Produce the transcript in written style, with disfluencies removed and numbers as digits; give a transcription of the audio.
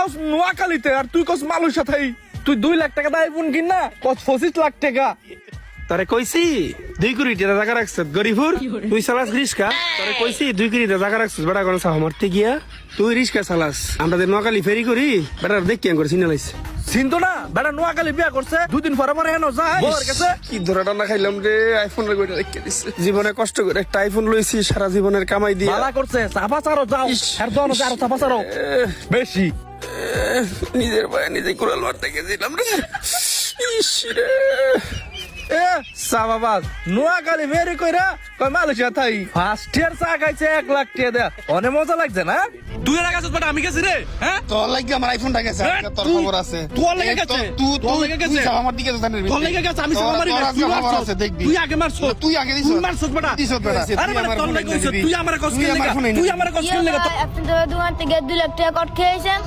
কস নোয়াখালীতে আর তুই কস মালয়েশিয়া থাই। তুই 2 লাখ টাকা দায় আইফোন কিন না, কস 25 লাখ টাকা। তোরে কইছি 2 কোটি টাকা জায়গা রাখছ গরিবুর, তুই চালাস রিস্কা। তোরে কইছি 2 কোটি টাকা জায়গা রাখছ বেটা কোন সাহ মারতে গিয়া তুই রিস্কা চালাস। আমরা যে নোয়াখালী ফেরি করি বেটা দেখ কেন করে চিনে লাইছে। চিন্তো না বেটা নোয়াখালী বিয়া করছে, 2 দিন পরে পরে হেন যায় বউর কাছে। কি ধরাটা না খাইলাম রে, আইফোন রে কইটা রেখে দিছে। জীবনে কষ্ট করে একটা আইফোন লইছি, সারা জীবনের কামাই দিয়ে। বালা করছে, চাপা চারো যাও আর দন আরো চাপা চারো বেশি। নিজের ভাই নিজে কুড়াল মারতে গেছিলাম রে। ইস রে এ সাবাবাদ নোয়াখালী ফেরি কইরা কই মালয়েশিয়া থাই। ফার্স্ট ইয়ার চা খাইছে 1 লাখ টাকা দেয়া, অনেক মজা লাগছে না। তুই এর কাছে বেটা আমি গেছি রে। হ্যাঁ তোর লাগি আমার আইফোনটা গেছে, তোর খবর আছে। তোর লেগে গেছে, তোর লেগে গেছে, আমার দিকে জানিস তোর লেগে গেছে। আমি সব মারি না, তুই মারছ, দেখবি। তুই আগে মারছ, তুই আগে দিছ, তুই মারছ বেটা। আরে বেটা তোর লেগে গেছে, তুই আমার কষ্ট লাগা, তুই আমার কষ্ট লাগা। আপনি তো দোকান থেকে 2 লাখ টাকা কট খেয়েছেন।